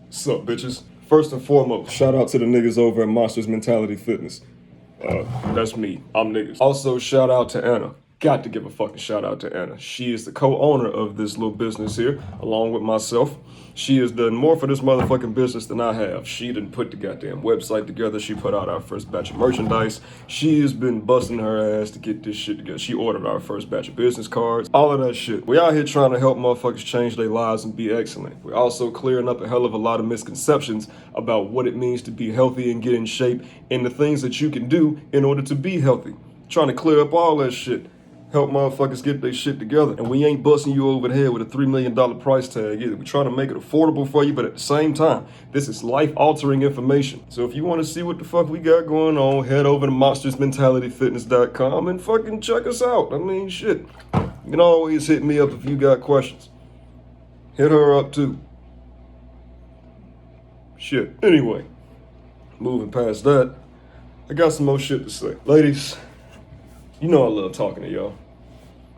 What's up, bitches? First and foremost, shout out to the niggas over at Monsters Mentality Fitness. That's me. I'm niggas. Also, shout out to Anna. Got to give a fucking shout out to Anna. She is the co-owner of this little business here, along with myself. She has done more for this motherfucking business than I have. She done put the goddamn website together. She put out our first batch of merchandise. She has been busting her ass to get this shit together. She ordered our first batch of business cards. All of that shit. We out here trying to help motherfuckers change their lives and be excellent. We're also clearing up a hell of a lot of misconceptions about what it means to be healthy and get in shape and the things that you can do in order to be healthy. Trying to clear up all that shit. Help motherfuckers get their shit together. And we ain't busting you over the head with a $3 million price tag either. We're trying to make it affordable for you, but at the same time, this is life-altering information. So if you want to see what the fuck we got going on, head over to monstersmentalityfitness.com and fucking check us out. I mean, shit. You can always hit me up if you got questions. Hit her up too. Shit. Anyway, moving past that, I got some more shit to say. Ladies, you know I love talking to y'all.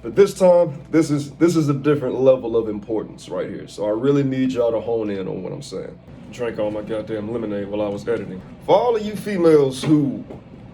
But this time, this is a different level of importance right here. So I really need y'all to hone in on what I'm saying. Drank all my goddamn lemonade while I was editing. For all of you females who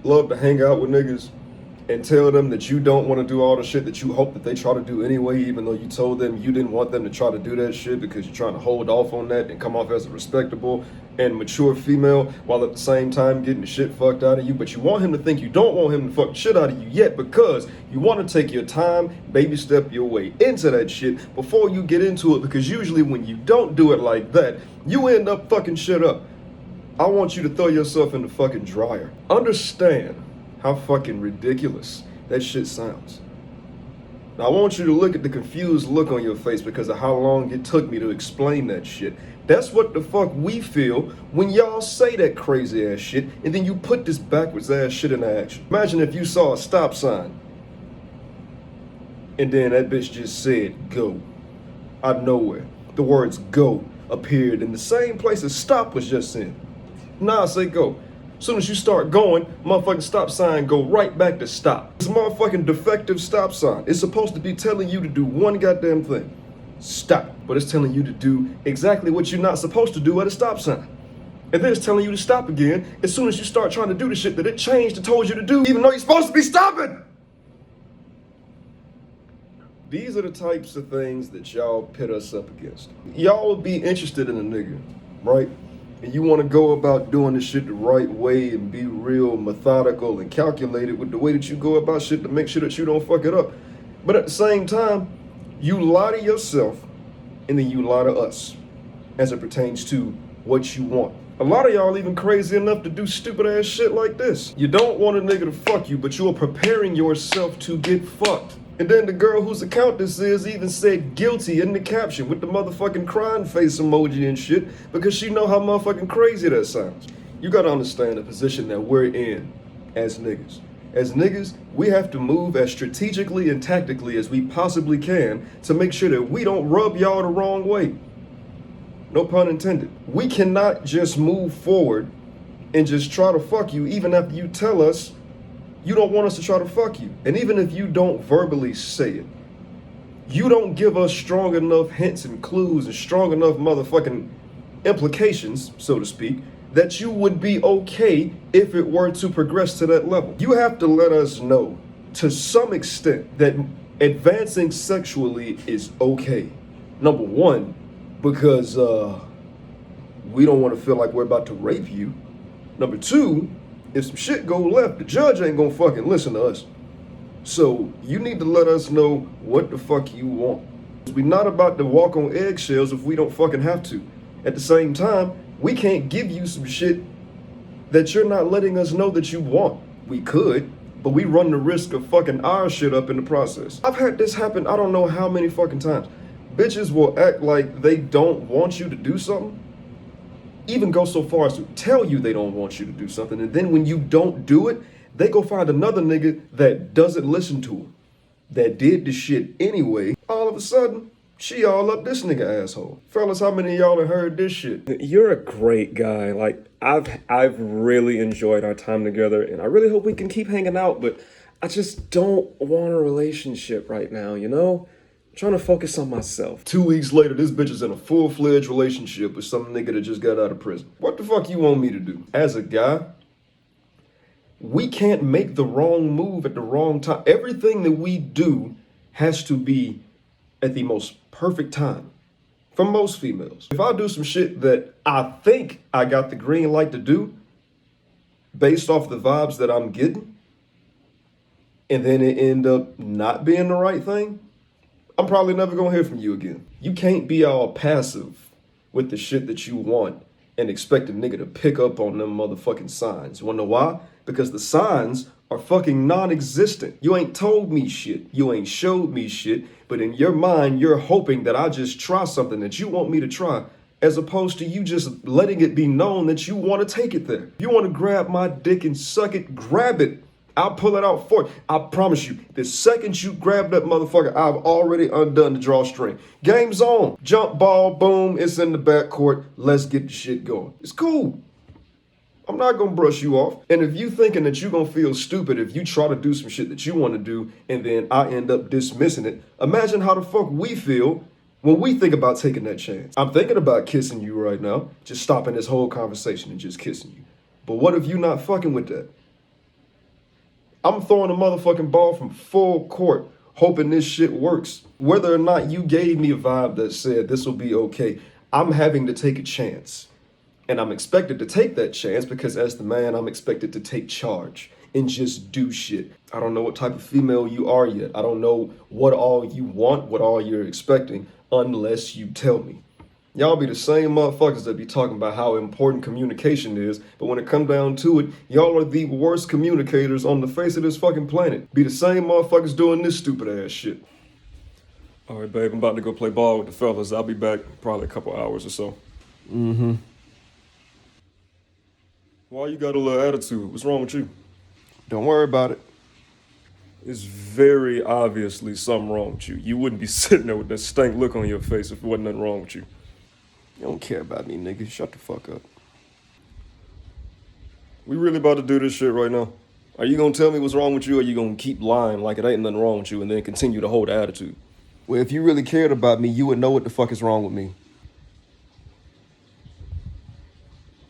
love to hang out with niggas and tell them that you don't want to do all the shit that you hope that they try to do anyway, even though you told them you didn't want them to try to do that shit because you're trying to hold off on that and come off as a respectable and mature female while at the same time getting the shit fucked out of you. But you want him to think you don't want him to fuck the shit out of you yet because you want to take your time, baby step your way into that shit before you get into it, because usually when you don't do it like that, you end up fucking shit up. I want you to throw yourself in the fucking dryer. Understand how fucking ridiculous that shit sounds. Now I want you to look at the confused look on your face because of how long it took me to explain that shit. That's what the fuck we feel when y'all say that crazy ass shit and then you put this backwards ass shit into action. Imagine if you saw a stop sign and then that bitch just said go out of nowhere. The words go appeared in the same place as stop was just in. Nah, I say go. As soon as you start going, motherfucking stop sign go right back to stop. It's a motherfucking defective stop sign. It's supposed to be telling you to do one goddamn thing. Stop. But it's telling you to do exactly what you're not supposed to do at a stop sign. And then it's telling you to stop again as soon as you start trying to do the shit that it changed and told you to do, even though you're supposed to be stopping. These are the types of things that y'all pit us up against. Y'all will be interested in a nigga, right? And you want to go about doing this shit the right way and be real methodical and calculated with the way that you go about shit to make sure that you don't fuck it up. But at the same time, you lie to yourself and then you lie to us as it pertains to what you want. A lot of y'all even crazy enough to do stupid ass shit like this. You don't want a nigga to fuck you, but you are preparing yourself to get fucked. And then the girl whose account this is even said guilty in the caption with the motherfucking crying face emoji and shit because she know how motherfucking crazy that sounds. You gotta understand the position that we're in as niggas. As niggas, we have to move as strategically and tactically as we possibly can to make sure that we don't rub y'all the wrong way. No pun intended. We cannot just move forward and just try to fuck you even after you tell us you don't want us to try to fuck you. And even if you don't verbally say it, you don't give us strong enough hints and clues and strong enough motherfucking implications, so to speak, that you would be okay if it were to progress to that level. You have to let us know to some extent that advancing sexually is okay. Number one, because we don't want to feel like we're about to rape you. Number two, if some shit go left, the judge ain't gonna fucking listen to us. So you need to let us know what the fuck you want. We're not about to walk on eggshells if we don't fucking have to. At the same time, we can't give you some shit that you're not letting us know that you want. We could, but we run the risk of fucking our shit up in the process. I've had this happen I don't know how many fucking times. Bitches will act like they don't want you to do something, even go so far as to tell you they don't want you to do something, and then when you don't do it, they go find another nigga that doesn't listen to them, that did the shit anyway. All of a sudden, she all up this nigga asshole. Fellas, how many of y'all have heard this shit? You're a great guy. Like, I've really enjoyed our time together, and I really hope we can keep hanging out, but I just don't want a relationship right now, you know? trying to focus on myself. 2 weeks later, this bitch is in a full-fledged relationship with some nigga that just got out of prison. What the fuck you want me to do? As a guy, we can't make the wrong move at the wrong time. Everything that we do has to be at the most perfect time. For most females. If I do some shit that I think I got the green light to do, based off the vibes that I'm getting, and then it end up not being the right thing, I'm probably never gonna hear from you again. You can't be all passive with the shit that you want and expect a nigga to pick up on them motherfucking signs. You wanna know why? Because the signs are fucking non-existent. You ain't told me shit. You ain't showed me shit. But in your mind, you're hoping that I just try something that you want me to try, as opposed to you just letting it be known that you want to take it there. You want to grab my dick and suck it, grab it. I'll pull it out for you. I promise you, the second you grab that motherfucker, I've already undone the drawstring. Game's on. Jump ball, boom, it's in the backcourt. Let's get the shit going. It's cool. I'm not gonna brush you off. And if you thinking that you gonna feel stupid if you try to do some shit that you want to do and then I end up dismissing it, imagine how the fuck we feel when we think about taking that chance. I'm thinking about kissing you right now, just stopping this whole conversation and just kissing you. But what if you not fucking with that? I'm throwing a motherfucking ball from full court, hoping this shit works. Whether or not you gave me a vibe that said this will be okay, I'm having to take a chance. And I'm expected to take that chance because as the man, I'm expected to take charge and just do shit. I don't know what type of female you are yet. I don't know what all you want, what all you're expecting, unless you tell me. Y'all be the same motherfuckers that be talking about how important communication is, but when it come down to it, y'all are the worst communicators on the face of this fucking planet. Be the same motherfuckers doing this stupid ass shit. All right, babe, I'm about to go play ball with the fellas. I'll be back probably a couple hours or so. Mm-hmm. Why you got a little attitude? What's wrong with you? Don't worry about it. It's very obviously something wrong with you. You wouldn't be sitting there with that stank look on your face if there wasn't nothing wrong with you. You don't care about me, nigga. Shut the fuck up. We really about to do this shit right now? Are you gonna tell me what's wrong with you, or are you gonna keep lying like it ain't nothing wrong with you and then continue to hold the attitude? Well, if you really cared about me, you would know what the fuck is wrong with me.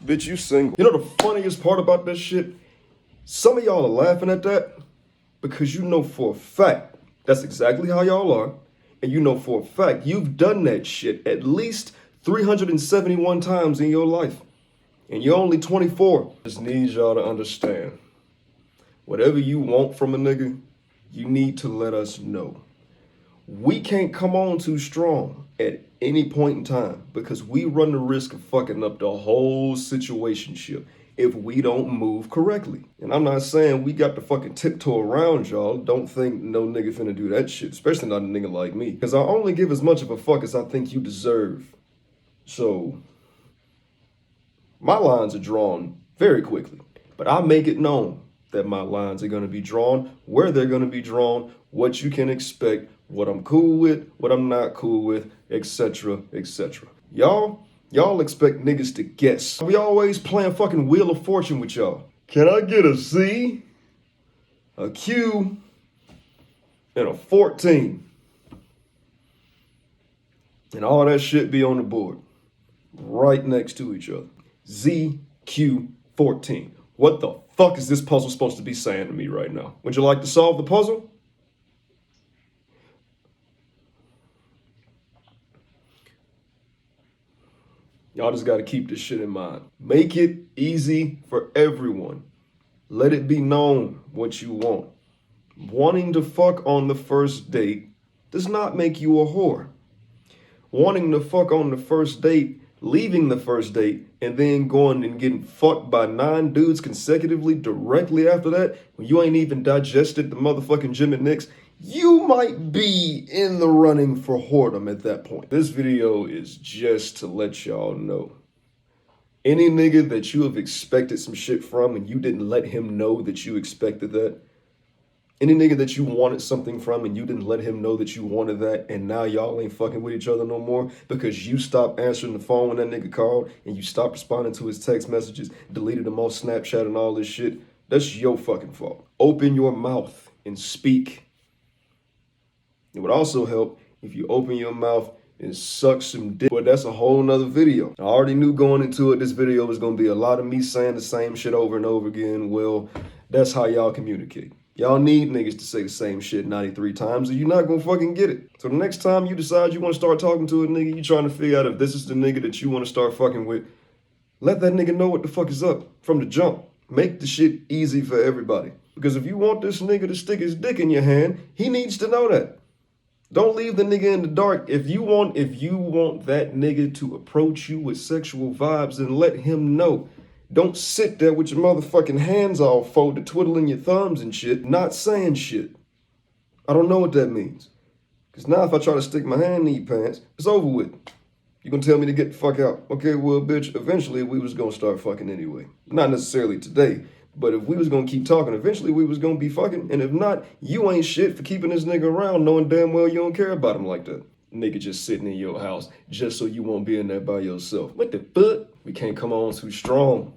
Bitch, you single. You know the funniest part about this shit? Some of y'all are laughing at that because you know for a fact that's exactly how y'all are. And you know for a fact you've done that shit at least 371 times in your life. And you're only 24. Just need y'all to understand. Whatever you want from a nigga, you need to let us know. We can't come on too strong at any point in time because we run the risk of fucking up the whole situationship if we don't move correctly. And I'm not saying we got to fucking tiptoe around y'all. Don't think no nigga finna do that shit, especially not a nigga like me. Because I only give as much of a fuck as I think you deserve. So, my lines are drawn very quickly. But I make it known that my lines are gonna be drawn, where they're gonna be drawn, what you can expect, what I'm cool with, what I'm not cool with, etc., etc. Y'all expect niggas to guess. We always playing fucking Wheel of Fortune with y'all. Can I get a Z, a Q, and a 14? And all that shit be on the board, right next to each other. Z, Q, 14. What the fuck is this puzzle supposed to be saying to me right now? Would you like to solve the puzzle? Y'all just gotta keep this shit in mind. Make it easy for everyone. Let it be known what you want. Wanting to fuck on the first date does not make you a whore. Wanting to fuck on the first date, leaving the first date, and then going and getting fucked by 9 dudes consecutively directly after that, when you ain't even digested the motherfucking Jim and Nicks, you might be in the running for whoredom at that point. This video is just to let y'all know. Any nigga that you have expected some shit from and you didn't let him know that you expected that, any nigga that you wanted something from and you didn't let him know that you wanted that, and now y'all ain't fucking with each other no more because you stopped answering the phone when that nigga called and you stopped responding to his text messages, deleted them off Snapchat and all this shit, that's your fucking fault. Open your mouth and speak. It would also help if you open your mouth and suck some dick. But that's a whole nother video. I already knew going into it, this video was going to be a lot of me saying the same shit over and over again. Well, that's how y'all communicate. Y'all need niggas to say the same shit 93 times, or you're not gonna fucking get it. So the next time you decide you want to start talking to a nigga, you trying to figure out if this is the nigga that you want to start fucking with, let that nigga know what the fuck is up from the jump. Make the shit easy for everybody. Because if you want this nigga to stick his dick in your hand, he needs to know that. Don't leave the nigga in the dark. If you want that nigga to approach you with sexual vibes, then let him know. Don't sit there with your motherfucking hands all folded, twiddling your thumbs and shit, not saying shit. I don't know what that means. Because now if I try to stick my hand in your pants, it's over with. You gonna tell me to get the fuck out? Okay, well, bitch, eventually we was gonna start fucking anyway. Not necessarily today, but if we was gonna keep talking, eventually we was gonna be fucking. And if not, you ain't shit for keeping this nigga around knowing damn well you don't care about him like that. Nigga just sitting in your house just so you won't be in there by yourself. What the fuck? We can't come on too strong.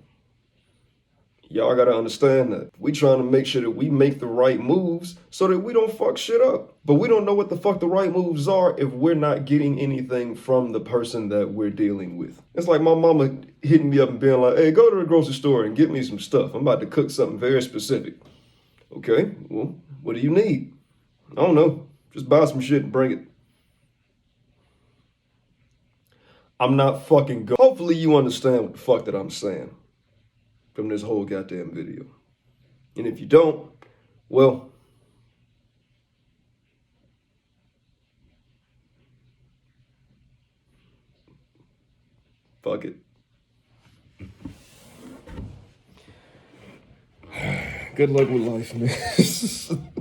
Y'all gotta understand that. We trying to make sure that we make the right moves so that we don't fuck shit up. But we don't know what the fuck the right moves are if we're not getting anything from the person that we're dealing with. It's like my mama hitting me up and being like, hey, go to the grocery store and get me some stuff. I'm about to cook something very specific. Okay, well, what do you need? I don't know. Just buy some shit and bring it. I'm not fucking go. Hopefully you understand what the fuck that I'm saying from this whole goddamn video. And if you don't, well, fuck it. Good luck with life, man.